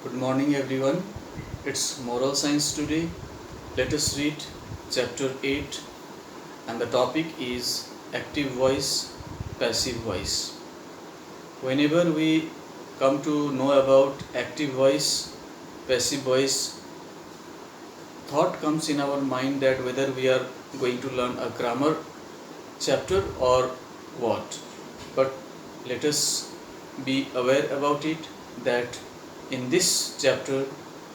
Good morning, everyone. It's moral science today. Let us read chapter 8, and the topic is active voice, passive voice. Whenever we come to know about active voice, passive voice, thought comes in our mind that whether we are going to learn a grammar chapter or what. But let us be aware about it that in this chapter,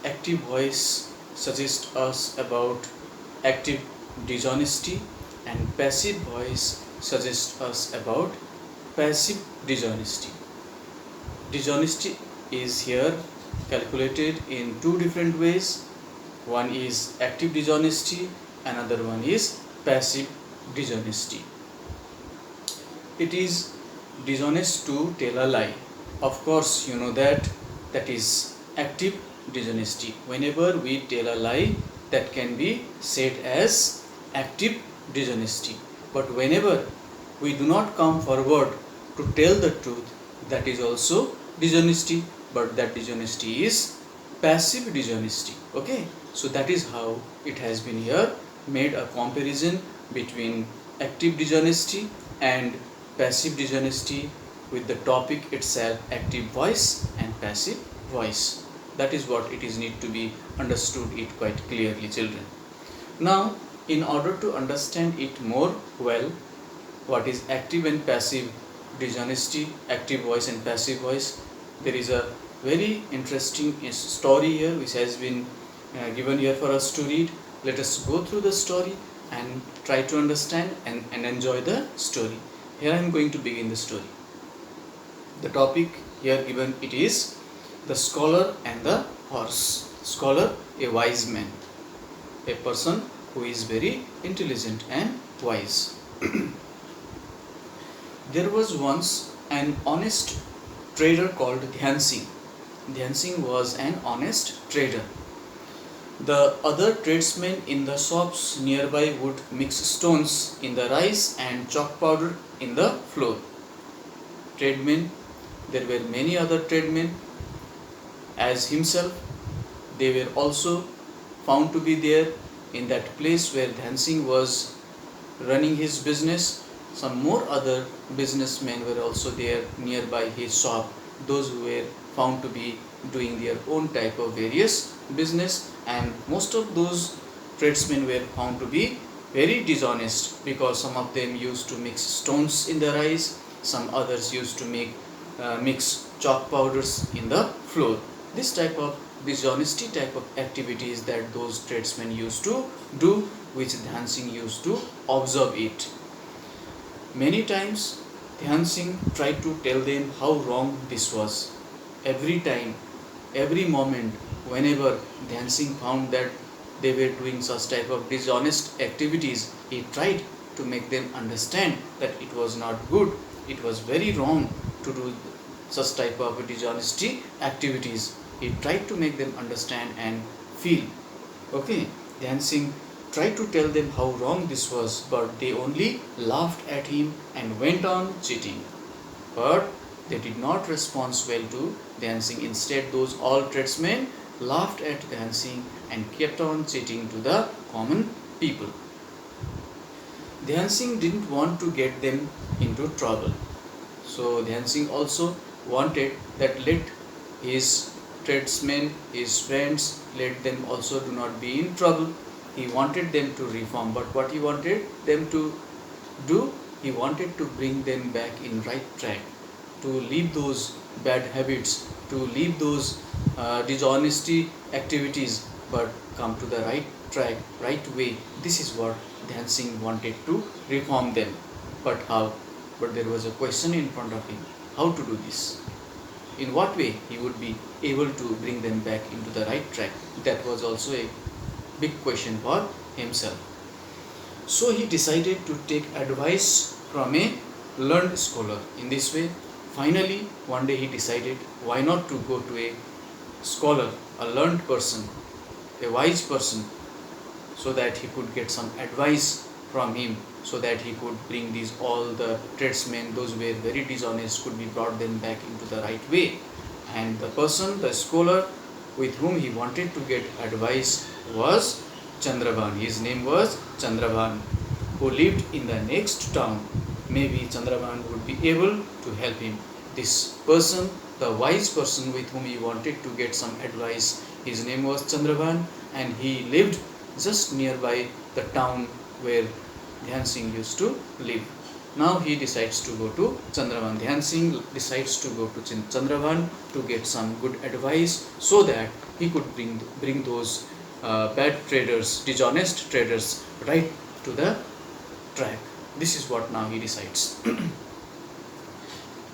active voice suggests us about active dishonesty and passive voice suggests us about passive dishonesty. Dishonesty is here calculated in two different ways. One is active dishonesty, another one is passive dishonesty. It is dishonest to tell a lie. Of course, you know that is active dishonesty. Whenever we tell a lie, that can be said as active dishonesty. But whenever we do not come forward to tell the truth, that is also dishonesty, but that dishonesty is passive dishonesty. Okay, so that is how it has been here made a comparison between active dishonesty and passive dishonesty with the topic itself, active voice and passive voice. That is what it is need to be understood it quite clearly, children. Now, in order to understand it more well, what is active and passive dishonesty, active voice and passive voice, there is a very interesting story here which has been given here for us to read. Let us go through the story and try to understand and enjoy the story. Here I am going to begin the story. The topic here given it is the scholar and the horse. Scholar, a wise man, a person who is very intelligent and wise. There was once an honest trader called Dhyan Singh. Dhyan Singh was an honest trader. The other tradesmen in the shops nearby would mix stones in the rice and chalk powder in the flour. Tradesmen, there were many other tradesmen as himself. They were also found to be there in that place where Dhyan Singh was running his business. Some more other businessmen were also there nearby his shop, those who were found to be doing their own type of various business, and most of those tradesmen were found to be very dishonest because some of them used to mix stones in the rice, some others used to mix chalk powders in the flour. This type of dishonesty type of activities that those tradesmen used to do, which Dhyan Singh used to observe it. Many times Dhyan Singh tried to tell them how wrong this was. Every time, every moment, whenever Dhyan Singh found that they were doing such type of dishonest activities, he tried to make them understand that it was not good, it was very wrong to do such type of dishonesty activities. He tried to make them understand and feel. Okay, Dhyan Singh tried to tell them how wrong this was, but they only laughed at him and went on cheating. But they did not respond well to Dhyan Singh. Instead, those all tradesmen laughed at Dhyan Singh and kept on cheating to the common people. Dhyan Singh didn't want to get them into trouble. So Dhyan Singh also wanted that let his tradesmen, his friends, let them also do not be in trouble. He wanted them to reform, but what he wanted them to do, he wanted to bring them back in right track, to leave those bad habits, to leave those dishonesty activities, but come to the right track, right way. This is what Dhyan Singh wanted to reform them. But how? But there was a question in front of him. How to do this? In what way he would be able to bring them back into the right track? That was also a big question for himself. So he decided to take advice from a learned scholar. In this way, finally, one day he decided why not to go to a scholar, a learned person, a wise person, so that he could get some advice from him, so that he could bring these all the tradesmen, those who were very dishonest, could be brought them back into the right way. And the person, the scholar, with whom he wanted to get advice was Chandravan. His name was Chandravan, who lived in the next town. Maybe Chandravan would be able to help him. This person, the wise person with whom he wanted to get some advice, his name was Chandravan, and he lived just nearby the town where Dhyan Singh used to live. Now he decides to go to Chandravan. Dhyan Singh decides to go to Chandravan to get some good advice so that he could bring those bad traders, dishonest traders, right to the track. This is what now he decides.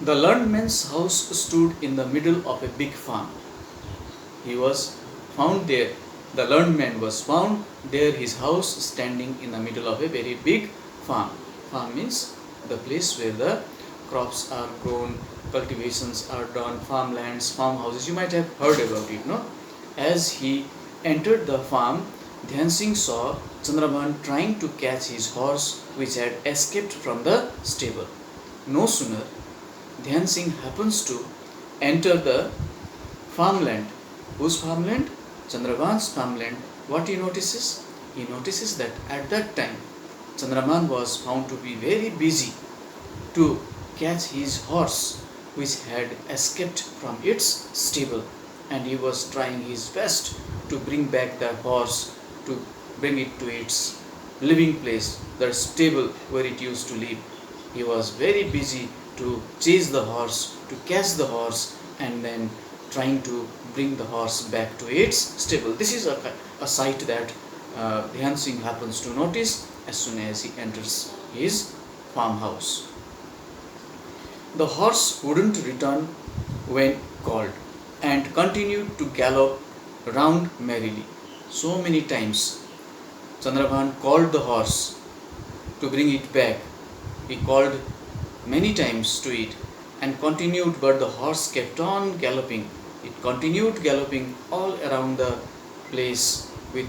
The learned man's house stood in the middle of a big farm. He was found there. The learned man was found there, his house standing in the middle of a very big farm. Farm means the place where the crops are grown, cultivations are done, farmlands, farmhouses. You might have heard about it, no? As he entered the farm, Dhyan Singh saw Chandravan trying to catch his horse which had escaped from the stable. No sooner Dhyan Singh happens to enter the farmland. Whose farmland? Chandravan's farmland. What he notices? He notices that at that time Chandravan was found to be very busy to catch his horse which had escaped from its stable, and he was trying his best to bring back the horse, to bring it to its living place, the stable where it used to live. He was very busy to chase the horse, to catch the horse, and then trying to bring the horse back to its stable. This is a sight that Dhyan Singh happens to notice as soon as he enters his farmhouse. The horse wouldn't return when called and continued to gallop round merrily. So many times Chandravan called the horse to bring it back. He called many times to it and continued, but the horse kept on galloping. It continued galloping all around the place with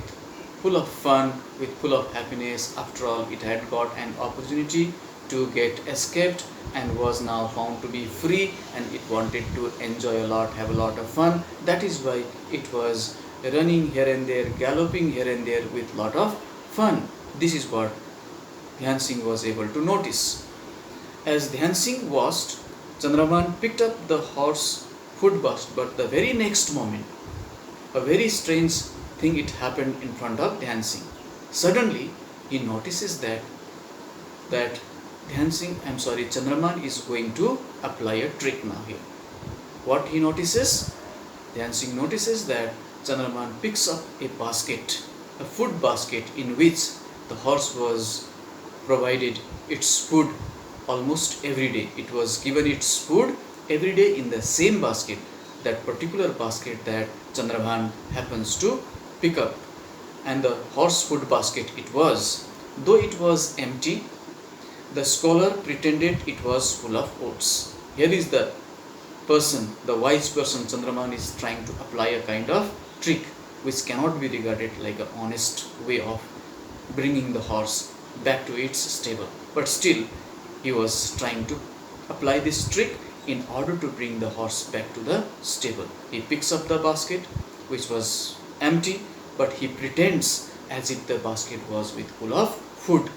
full of fun, with full of happiness. After all, it had got an opportunity to get escaped and was now found to be free, and it wanted to enjoy a lot, have a lot of fun. That is why it was running here and there, galloping here and there with lot of fun. This is what Dhyan Singh was able to notice. As Dhyan Singh watched, Chandravan picked up the horse food basket, but the very next moment, a very strange thing it happened in front of Dhyan Singh. Suddenly, he notices that Chandravan is going to apply a trick now here. What he notices? Dhyan Singh notices that Chandravan picks up a basket, a food basket in which the horse was provided its food almost every day. It was given its food every day in the same basket, that particular basket that Chandravan happens to pick up. And the horse food basket it was. Though it was empty, the scholar pretended it was full of oats. Here is the person, the wise person. Chandravan is trying to apply a kind of trick which cannot be regarded like an honest way of bringing the horse back to its stable. But still, he was trying to apply this trick in order to bring the horse back to the stable. He picks up the basket which was empty, but he pretends as if the basket was with full of food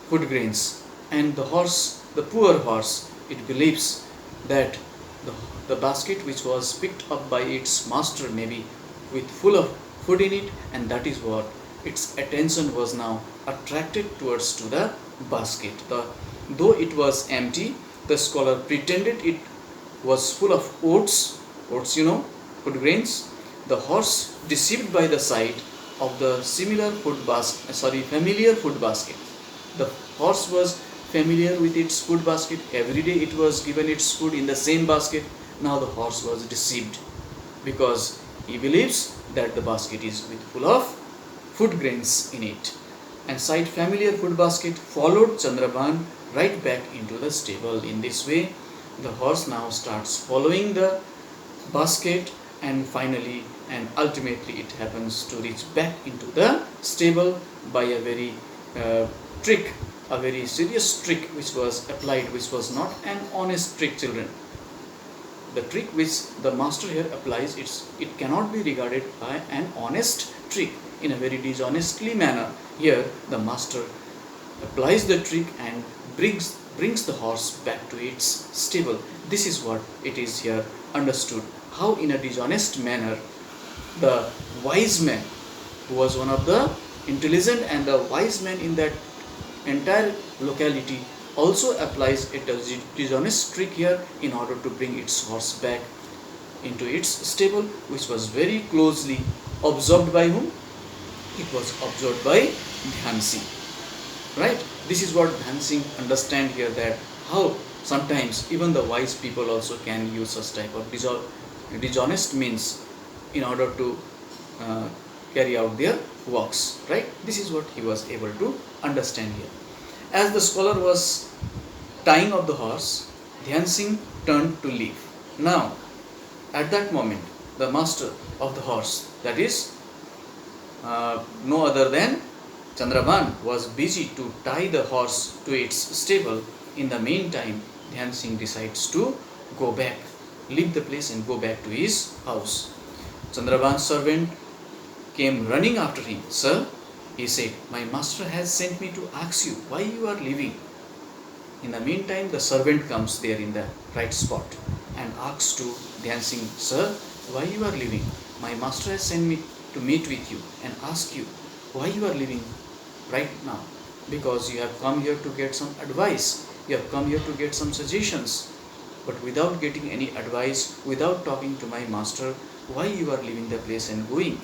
grains. And the horse, the poor horse, it believes that the basket which was picked up by its master maybe with full of food in it, and that is what its attention was now attracted towards to the basket. Though it was empty, the scholar pretended it was full of oats, food grains. The horse, deceived by the sight of the familiar food basket. The horse was familiar with its food basket. Every day it was given its food in the same basket. Now the horse was deceived because he believes that the basket is with full of food grains in it. And sight familiar food basket followed Chandravan right back into the stable. In this way, the horse now starts following the basket, and finally and ultimately it happens to reach back into the stable by a very trick, a very serious trick which was applied, which was not an honest trick, children. the trick which the master here applies, it cannot be regarded by an honest trick in a very dishonestly manner. Here the master applies the trick and brings the horse back to its stable. This is what it is here understood. How in a dishonest manner the wise man, who was one of the intelligent and the wise man in that entire locality, also applies a dishonest trick here in order to bring its horse back into its stable, which was very closely observed by whom? It was observed by Dhyan Singh. Right? This is what Dhyan Singh understand here, that how sometimes even the wise people also can use such type of dishonest means in order to carry out their works. Right? This is what he was able to understand here. As the scholar was tying up the horse, Dhyan Singh turned to leave. Now, at that moment, the master of the horse, that is no other than Chandrabhan, was busy to tie the horse to its stable. In the meantime, Dhyan Singh decides to go back, leave the place and go back to his house. Chandrabhan's servant came running after him. Sir, he said, my master has sent me to ask you why you are leaving. In the meantime, the servant comes there in the right spot and asks to Dhyan Singh, sir, why you are leaving? My master has sent me to meet with you and ask you why you are leaving right now. Because you have come here to get some advice. You have come here to get some suggestions. But without getting any advice, without talking to my master, why you are leaving the place and going?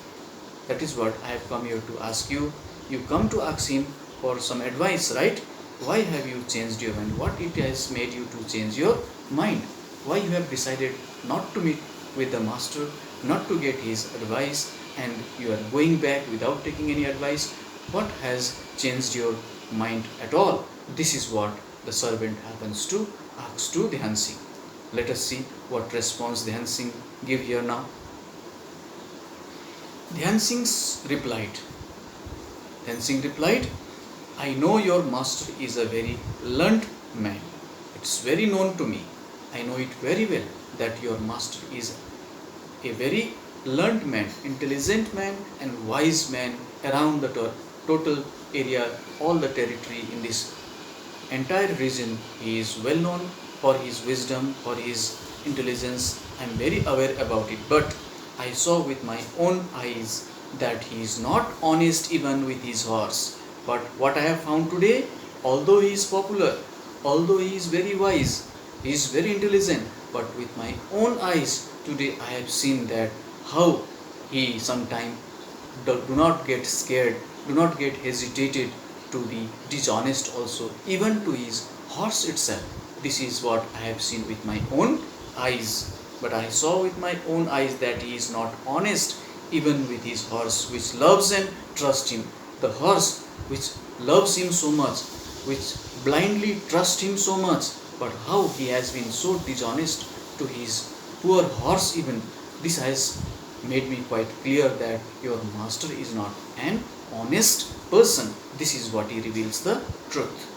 That is what I have come here to ask you. You come to ask him for some advice, right? Why have you changed your mind? What it has made you to change your mind? Why you have decided not to meet with the master, not to get his advice, and you are going back without taking any advice? What has changed your mind at all? This is what the servant happens to ask to Dhyan Singh. Let us see what response Dhyan Singh give here now. Dhyan Singh replied, I know your master is a very learned man. It's very known to me. I know it very well that your master is a very learned man, intelligent man and wise man around the total area, all the territory in this entire region. He is well known for his wisdom, for his intelligence. I am very aware about it. But I saw with my own eyes that he is not honest even with his horse. But what I have found today, although he is popular, although he is very wise, he is very intelligent, but with my own eyes today I have seen that how he sometimes do not get scared, do not get hesitated to be dishonest also, even to his horse itself. This is what I have seen with my own eyes. But I saw with my own eyes that he is not honest even with his horse, which loves and trusts him. The horse which loves him so much, which blindly trusts him so much, but how he has been so dishonest to his poor horse even. This has made me quite clear that your master is not an honest person. This is what he reveals the truth.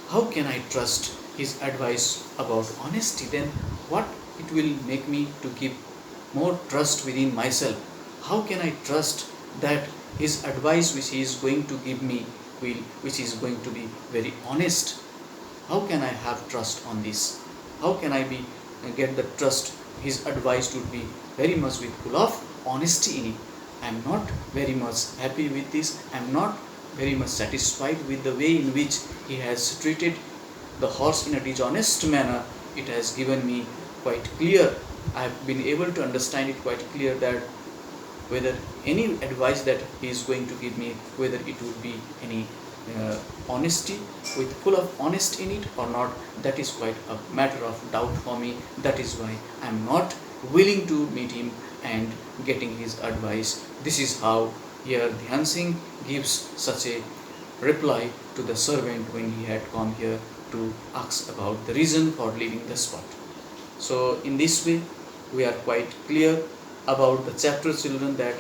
How can I trust his advice about honesty? Then what it will make me to give more trust within myself? How can I trust that his advice which he is going to give me which is going to be very honest? How can I have trust on this? How can I get the trust? His advice would be very much with full of honesty in it. I am not very much happy with this. I am not very much satisfied with the way in which he has treated the horse in a dishonest manner. It has given me quite clear, I have been able to understand it quite clear that whether any advice that he is going to give me, whether it would be any honesty, with full of honesty in it or not, that is quite a matter of doubt for me. That is why I am not willing to meet him and getting his advice. This is how here Dhyan Singh gives such a reply to the servant when he had come here to ask about the reason for leaving the spot. So in this way we are quite clear about the chapter, children, that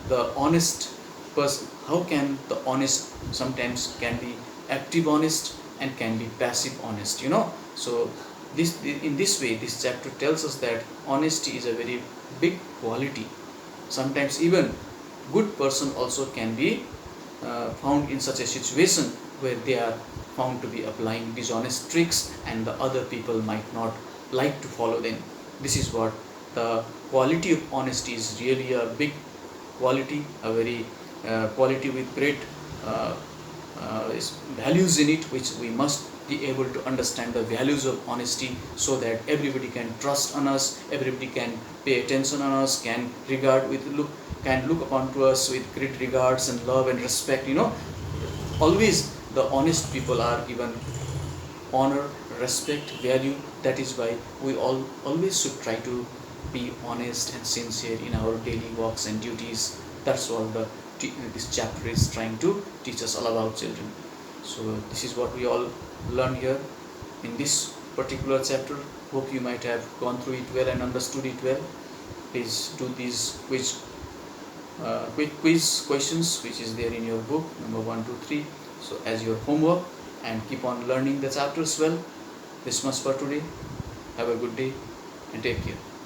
the honest person, how can the honest sometimes can be active honest and can be passive honest, So In this way, this chapter tells us that honesty is a very big quality. Sometimes even good person also can be found in such a situation where they are found to be applying dishonest tricks and the other people might not like to follow them. This is what the quality of honesty is, really a big quality, a very quality with great uh, values in it, which we must be able to understand the values of honesty, so that everybody can trust on us, everybody can pay attention on us, can look upon to us with great regards and love and respect. Always the honest people are given honor, respect, value. That is why we always should try to be honest and sincere in our daily works and duties. That's what this chapter is trying to teach us all about children. So this is what we all learn here in this particular chapter. Hope you might have gone through it well and understood it well. Please do these quick quiz questions which is there in your book, number 1, 2, 3. So as your homework, and keep on learning the chapters well. This much for today. Have a good day and take care.